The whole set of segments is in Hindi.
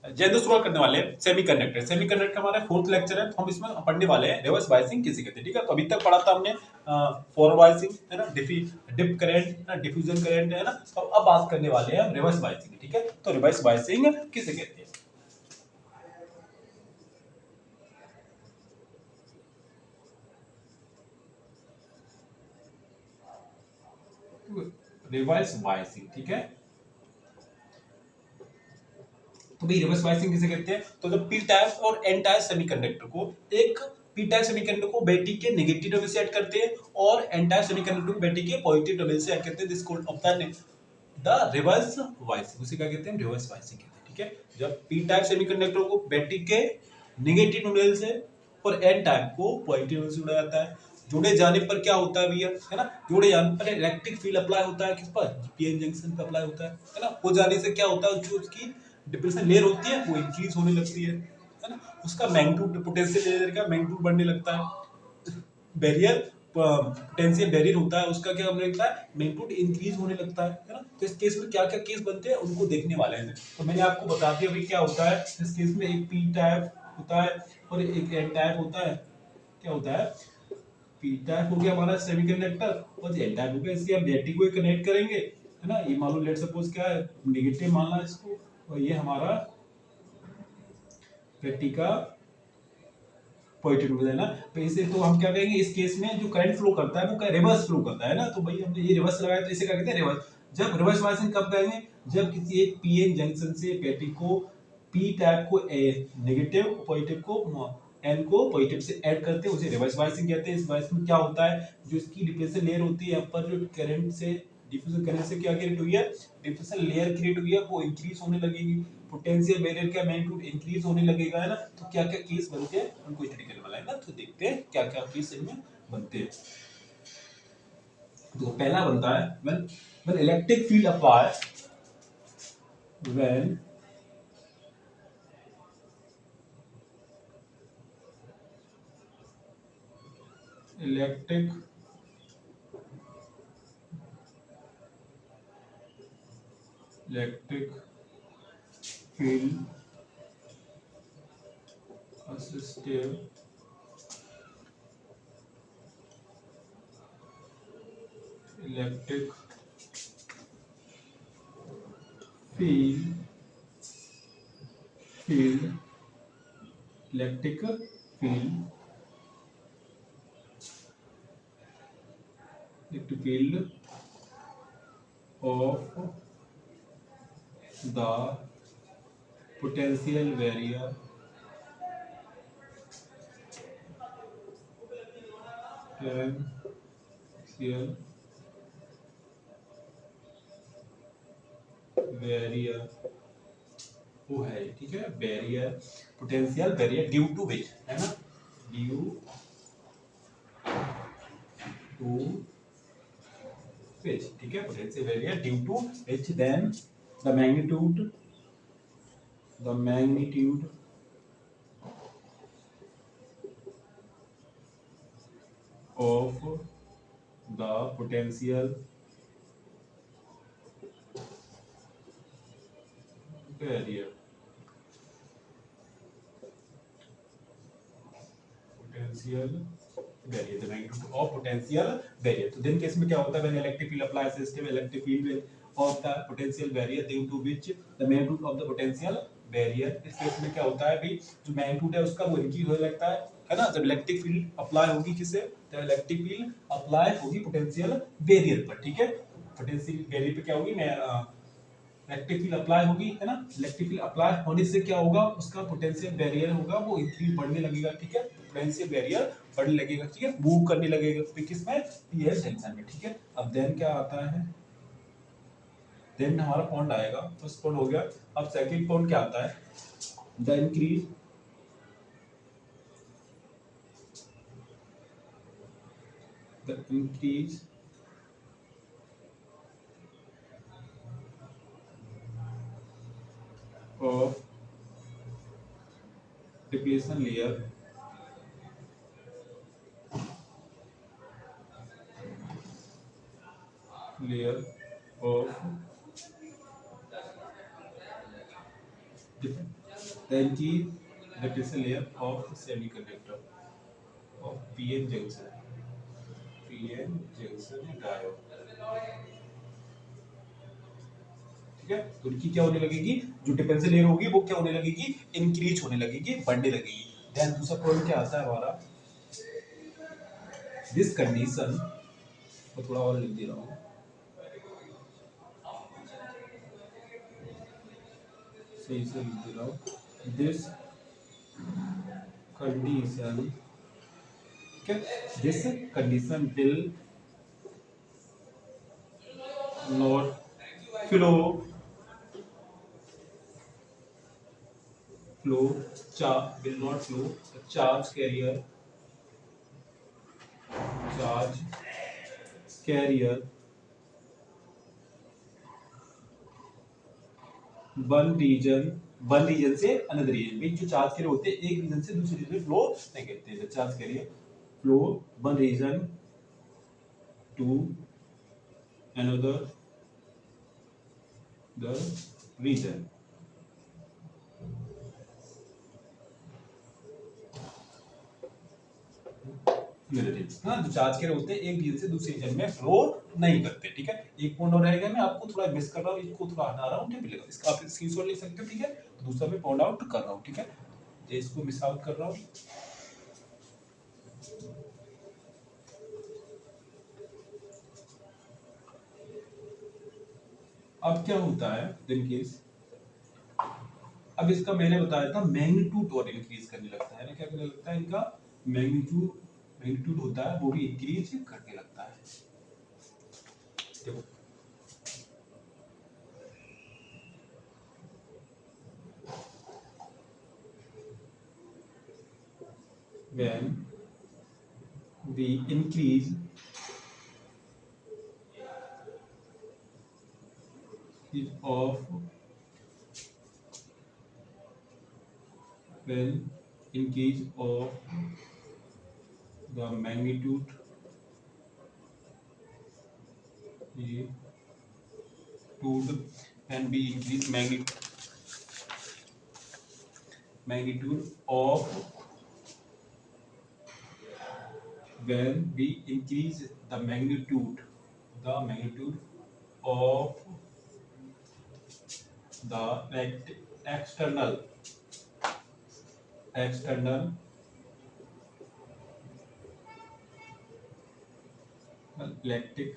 जय दोस्त, शुरुआत करने वाले हैं सेमीकंडक्टर हमारा फोर्थ लेक्चर है। तो हम इसमें पढ़ने वाले हैं रिवर्स बायसिंग किसे कहते हैं। ठीक है, तो अभी तक पढ़ा था हमने फॉरवर्ड बायसिंग है ना, डिप करंट ना, डिफ्यूजन करंट है ना। तो अब बात करने वाले हैं रिवर्स बायसिंग। ठीक है, तो रिवर्स बायसिंग किसे कहते हैं। रिवर्स बायसिंग, ठीक है, तो भाई रिवर्स बायसिंग किसे कहते हैं। तो जब पी टाइप और एन टाइप सेमीकंडक्टर को एक पी टाइप सेमीकंडक्टर को बैटरी के नेगेटिव टर्मिनल से ऐड करते हैं और एन टाइप सेमीकंडक्टर को बैटरी के पॉजिटिव टर्मिनल से ऐड करते हैं। This called off the reverse biasing. उसे क्या कहते हैं, रिवर्स बायसिंग कहते हैं। ठीक है, जब पी टाइप सेमीकंडक्टर को बैटरी के नेगेटिव टर्मिनल से और एन टाइप को पॉजिटिव टर्मिनल से जुड़ा जाता है। जुड़े जाने पर क्या होता है भैया, है ना, जुड़े जाने पर इलेक्ट्रिक फील्ड अप्लाई होता है। किस पर, पीएन जंक्शन पर अप्लाई होता है ना। हो जाने से क्या होता है, जो उसकी डिप्रेशन लेयर होती है वो इंक्रीज होने लगती है ना। उसका मैग्नीट्यूड, पोटेंशियल लेयर का मैग्नीट्यूड बढ़ने लगता है। बैरियर, पोटेंशियल बैरियर होता है उसका क्या होने लगता है, मैग्नीट्यूड इंक्रीज होने लगता है ना। तो इस केस में क्या क्या केस बनते हैं उनको देखने वाले हैं। तो मैंने आपको बता दिया अभी क्या होता है इस केस में। एक पी टाइप होता है और एक एन टाइप होता है। क्या होता है, पी टाइप हो गया हमारा सेमीकंडक्टर और एन टाइप हो गया, इसके हम बैटरी को कनेक्ट करेंगे, है ना। ये मान लो लेट सपोज क्या है, नेगेटिव मानना इसको, और ये हमारा बैटरी का पॉजिटिव है ना। तो इसे तो हम क्या कहेंगे, इस केस में जो करंट फ्लो करता है वो रिवर्स फ्लो करता है ना। तो भाई हमने ये रिवर्स लगाया, तो इसे क्या कहते हैं, रिवर्स। जब रिवर्स बायसिंग कब कहेंगे, जब किसी एक पीएन जंक्शन से बैटरी को पी टाइप को नेगेटिव, पॉजिटिव को एन को पॉजिटिव से ऐड करते हैं, उसे रिवर्स बायसिंग कहते हैं। इस बायस में क्या होता है, जो इसकी डिप्रेशन लेयर होती है अपर, जो करंट से डिफ्यूजन करने से क्या क्रिएट हुई है, डिफ्यूजन लेयर क्रिएट हुई है, वो इंक्रीज होने लगेगी। पोटेंशियल बैरियर का मैग्नीट्यूड इंक्रीज होने लगेगा, है ना। तो क्या क्या केस बनते हैं उनको स्टडी करने वाला है ना। तो देखते हैं क्या क्या केस इनमें बनते हैं। तो पहला बनता है when electric field apply, when electric electric field assistive electric field field electric field electric field of the potential barrier potential barrier वो है, ठीक है, barrier, potential barrier due to which, है ना, ड्यू टू विच, ठीक है, potential barrier due to which then the magnitude of the potential barrier, potential barrier, the magnitude of potential barrier. तो दिन केस में क्या होता है, when electric field applies system electric field of the potential barrier due to which the magnitude of the potential barrier, इस केस में क्या होता है भाई, जो मैग्नीट्यूड है उसका वो इंक्रीज होने लगता है ना। जब इलेक्ट्रिक फील्ड अप्लाई होगी किसे, जब इलेक्ट्रिक फील्ड अप्लाई होगी पोटेंशियल बैरियर पर, ठीक है, पोटेंशियल बैरियर पे क्या होगी, मैं इलेक्ट्रिक फील्ड अप्लाई होगी, है ना। इलेक्ट्रिक फील्ड अप्लाई होने से क्या होगा, उसका पोटेंशियल बैरियर होगा वो इंक्रीज बढ़ने लगेगा, ठीक है, पोटेंशियल बैरियर बढ़ने लगेगा, ठीक है, मूव करने लगेगा किसमें, पीएस जंक्शन में, ठीक है। अब देन क्या आता है, देन हमारा पॉइंट आएगा, फर्स्ट पॉइंट हो गया। अब सेकंड पॉइंट क्या आता है, the increase the increase of depletion layer of then the crystal layer of semiconductor of PN junction diode। ठीक है, तो उनकी क्या होने लगेगी, जो डिपेंडेंस लेयर होगी वो क्या होने लगेगी, इंक्रीज होने लगेगी, बढ़ने लगेगी। देन दूसरा पॉइंट क्या आता है हमारा, दिस कंडीशन, मैं थोड़ा और लिख दे रहा हूँ, सही से लिख दे रहा हूँ, दिस कंडीशन, क्या, this condition will not flow flow will not flow charge carrier one region से अनदर रीजन में, जो चार्ज कैरियर होते हैं एक रीजन से दूसरे रीजन में फ्लो नहीं करते हैं, charge carrier flow one region to another the region. हाँ, जो चार्ज कैरियर होते हैं एक रीजन से दूसरे रीजन में फ्लो नहीं करते। ठीक है, एक पॉइंट और रहेगा, मैं आपको थोड़ा मिस कर रहा हूँ, इसको थोड़ा हटा रहा हूँ, ठीक मिलेगा, इसका आप स्क्रीनशॉट ले सकते हो। ठीक है, दूसरा मैं पॉइंट आउट कर रहा हूँ। ठीक है, ये इसको मिस आउट कर रहा हूँ। अब क्या होता है इन केस, अब इसका मैंने बताया था मैग्नीट्यूड और इंक्रीज करने लगता है ना, क्या करने लगता है, इनका मैग्नीट्यूड होता है वो भी इंक्रीज करने लगता है। देखो when the increase is of when increase of the magnitude and be increase magnitude of when we increase the magnitude of the external electric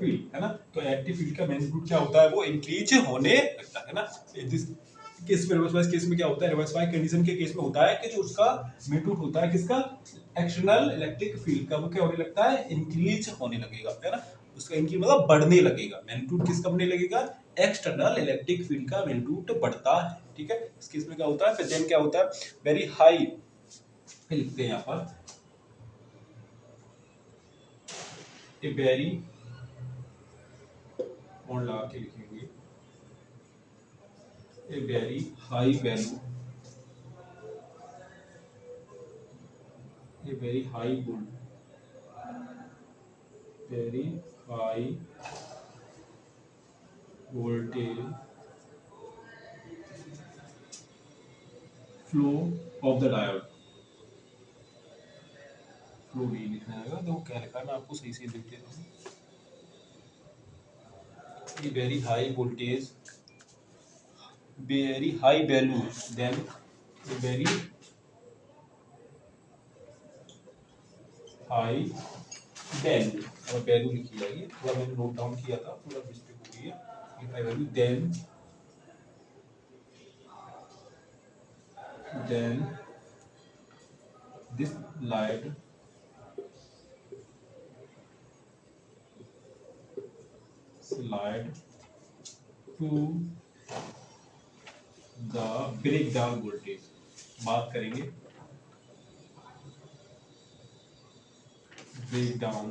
field है ना, तो इलेक्ट्रिक फील्ड का मैग्नीट्यूड क्या होता है, वो इंक्रीज होने लगता है ना। जिस केस में रिवर्स बायस केस में क्या होता है, रिवर्स बायस कंडीशन के केस में होता है कि जो उसका मैग्नीट्यूड होता है किसका, एक्सटर्नल इलेक्ट्रिक फील्ड का, वो क्या होने लगता है, इंक्रीज होने लगेगा, है ना, उसका इंक्रीज मतलब बढ़ने लगेगा। मैग्नीट्यूड किसका बढ़ने लगेगा, एक्सटर्नल इलेक्ट्रिक फील्ड का मैग्नीट्यूड बढ़ता है। ठीक है, इस केस में क्या होता है, फिर देन क्या होता है, वेरी हाई, लिखते हैं यहाँ पर ए वेरी, और लगा के लिखेंगे, a very high value, a very high voltage flow of the diode, flow भी लिखना है, देखो क्या लिखा है, मैं आपको सही से लिख देता हूँ, a very high voltage, very high value, then a very high value, और वैल्यू लिखी जाएगी, थोड़ा मैंने नोट डाउन किया था, थोड़ा मिस्टेक हो गई है, high value, then this light slide to the breakdown voltage, बात करेंगे breakdown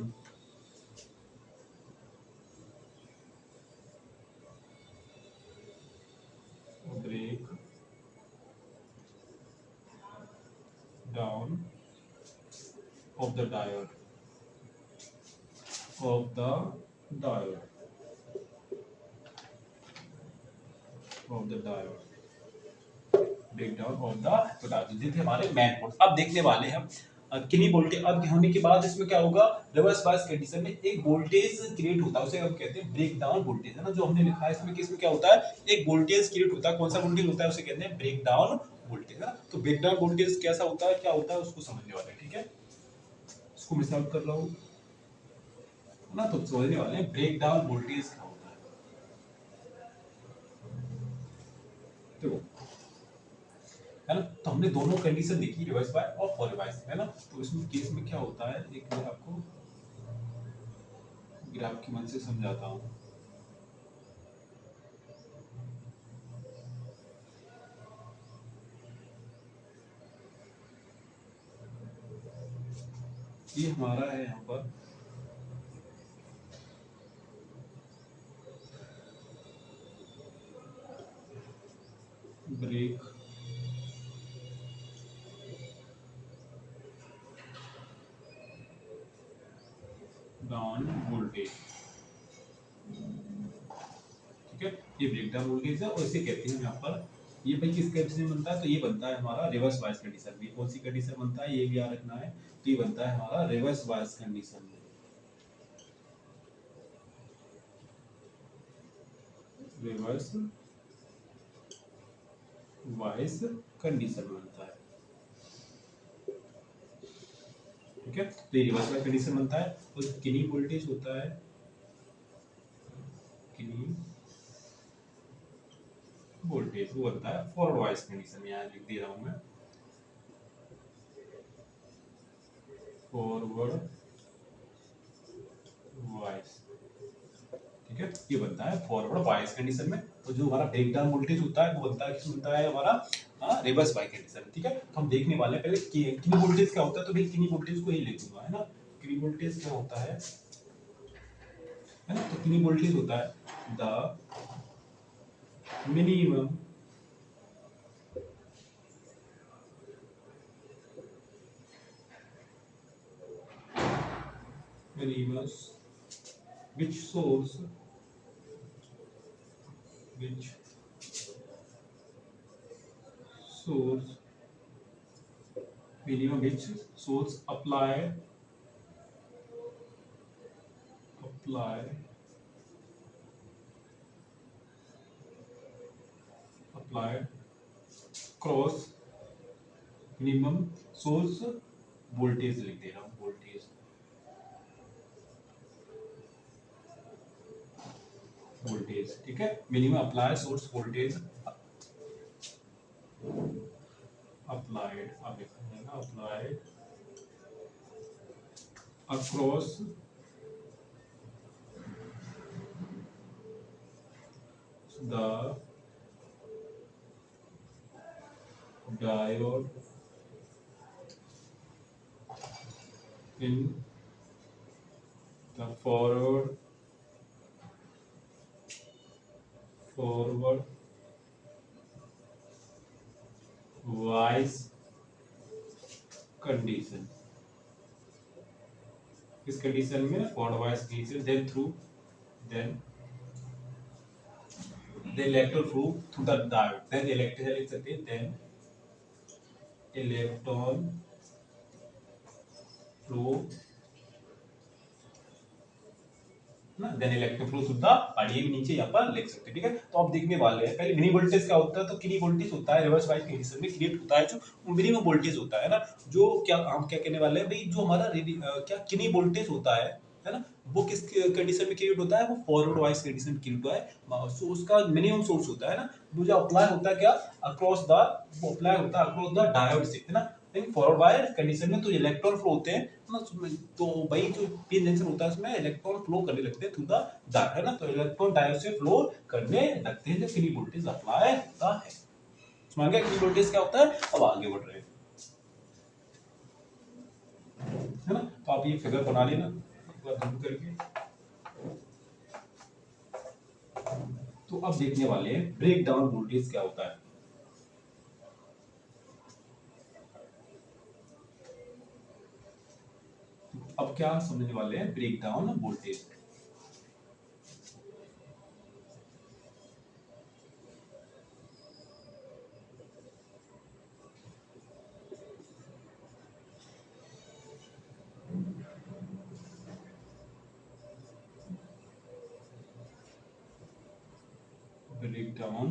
of the diode, of the diode breakdown of the potential. ये थे हमारे मैन कोड। अब देखने वाले हैं हम किन्हीं वोल्टेज अब होने के बाद इसमें क्या होगा, रिवर्स बायस कंडीशन में एक वोल्टेज क्रिएट होता है, उसे हम कहते हैं ब्रेक डाउन वोल्टेज, है ना। जो हमने लिखा है इसमें कि इसमें क्या होता है, एक वोल्टेज क्रिएट होता है। कौन सा वोल्टेज होता है, उसे कहते हैं ब्रेक डाउन वोल्टेज, है ना। तो ब्रेक डाउन वोल्टेज कैसा होता है, क्या होता है, उसको समझने वाले हैं, ठीक है। इसको मैं सॉल्व कर रहा हूँ, है ना। तो समझने वाले हैं ब्रेक डाउन वोल्टेज क्या होता है। देखो, है ना। तो हमने दोनों कंडीशन देखी, रिवर्स बाय और फॉरवर्ड बायस, है ना। तो इसमें केस में क्या होता है, एक मैं आपको ग्राफ की मदद से समझाता हूँ। ये हमारा है यहाँ पर ब्रेक डाउन वोल्टेज, ठीक है। ये ब्रेक डाउन वोल्टेज है और इसे कहते हैं यहाँ पर, ये भाई किस कंडीशन में बनता है, तो ये बनता है हमारा रिवर्स बायस कंडीशन में। कौन सी कंडीशन बनता है, ये भी याद रखना है। तो ये बनता है हमारा रिवर्स बायस कंडीशन में, रिवर्स बायस कंडीशन में बनता है, ठीक है। तो ये रिवर्स बायस कंडीशन बनता है और किन्हीं वोल्टेज होता है, किन्हीं वोल्टेज वो बनता है फॉरवर्ड बायस कंडीशन में। यहाँ लिख दे रहा हूँ मैं, फॉरवर्ड बायस, ठीक है। ये बनता है फॉरवर्ड बायस कंडीशन में। तो जो हमारा ब्रेक डाउन वोल्टेज होता है वो बनता है, किस बनता है हमारा रिवर्स बायस कंडीशन में, ठीक है। तो हम देखने वाले हैं पहले किन्हीं वोल्टेज क्या होता है। तो भाई किन्हीं वोल्टेज को ही ले लूंगा, है ना। किन्हीं वोल्टेज क्या होता है ना। तो किन्हीं वोल्टेज होता है the minimum minimum which source which source minimum which source applied cross minimum source voltage लिख दे रहा हूँ, वोल्टेज, ठीक है। Minimum apply source voltage applied, अब लिखा जाएगा applied across the diode in the forward wise condition। इस कंडीशन में forward wise condition, then the electron flow through the diode, then electron लिख सकते हैं, then electron flow ना, then electric flow through the और ये भी नीचे यहाँ पर लिख सकते हैं, ठीक है। तो अब देखने वाले हैं पहले मिनी वोल्टेज क्या होता है। तो किनी वोल्टेज होता है रिवर्स बायस कंडीशन में क्रिएट होता है जो मिनिमम वोल्टेज होता है ना। जो क्या हम क्या कहने वाले हैं भाई, जो हमारा क्या किनी वोल्टेज होता है ना, वो किस कंडीशन में क्रिएट होता है, वो फॉरवर्ड बायस कंडीशन में क्रिएट होता है। सो उसका मिनिमम सोर्स होता है ना, वो जो अप्लाई होता है क्या अक्रॉस द, वो अप्लाई होता है अक्रॉस द डायोड से, है ना। लेकिन फॉरवर्ड बायस कंडीशन में तो इलेक्ट्रॉन फ्लो होते हैं ना, तो भाई जो पी जंक्शन होता है उसमें इलेक्ट्रॉन फ्लो करने लगते हैं थ्रू द डायोड, है ना। तो इलेक्ट्रॉन डायोड से फ्लो करने लगते हैं जब किनी वोल्टेज अप्लाई होता है। समझ गए किनी वोल्टेज क्या होता है। अब आगे बढ़ रहे हैं, है ना। तो आप ये फिगर बना लेना एक बार जूम करके। तो अब देखने वाले हैं ब्रेक डाउन वोल्टेज क्या होता है। अब क्या समझने वाले हैं, break down voltage. Break down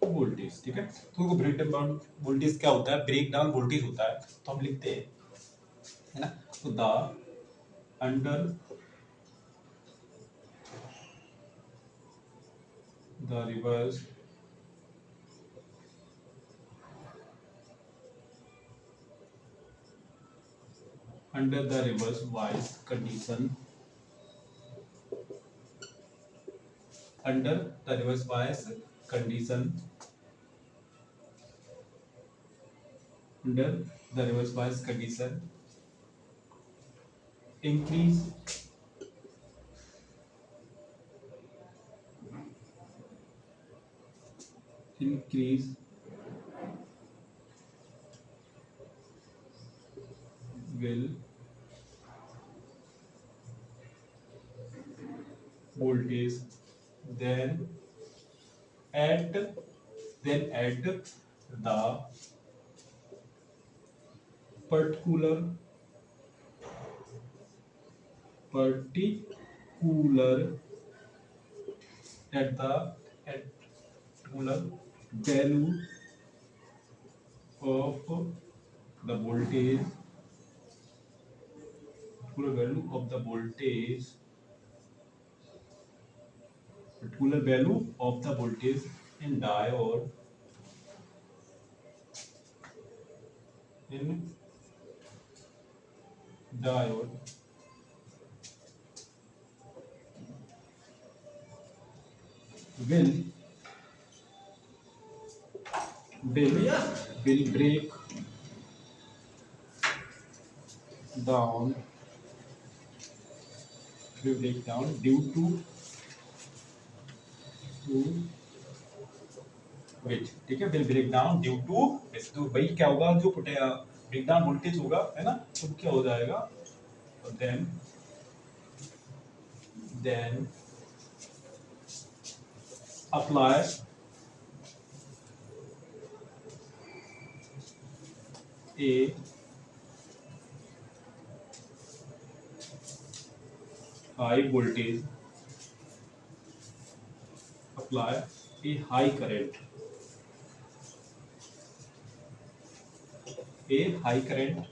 voltage, ठीक है। तो ब्रेक डाउन वोल्टेज क्या होता है, ब्रेक डाउन वोल्टेज होता है, तो हम लिखते हैं, है ना। तो the under the reverse under the reverse bias condition, under the reverse bias condition, under the reverse bias condition, increase will voltage, then at the particular at the particular value of the voltage, particular value of the voltage, particular value of the voltage in diode, in diode will break down due to which, ठीक है, will break down due to which। तो भाई क्या होगा, जो ब्रेक डाउन वोल्टेज होगा, है ना, तो क्या हो जाएगा, then apply a high voltage, apply a high current,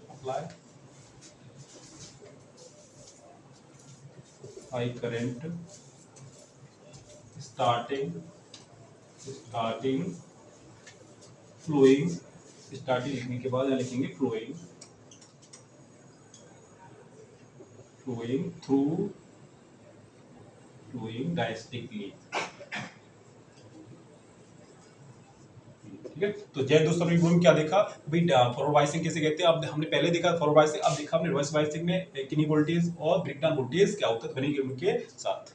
apply high current starting flowing, starting लिखने के बाद यहाँ लिखेंगे flowing डायस्टिकली, ठीक है। तो जय दोस्तों, अभी में क्या देखा भाई, फॉरवर्ड बायसिंग कैसे कहते हैं। अब हमने पहले देखा फॉरवर्ड बायसिंग, अब देखा हमने रिवर्स बायसिंग में किनी वोल्टेज और ब्रेकडाउन वोल्टेज क्या होता है ध्वनि के साथ।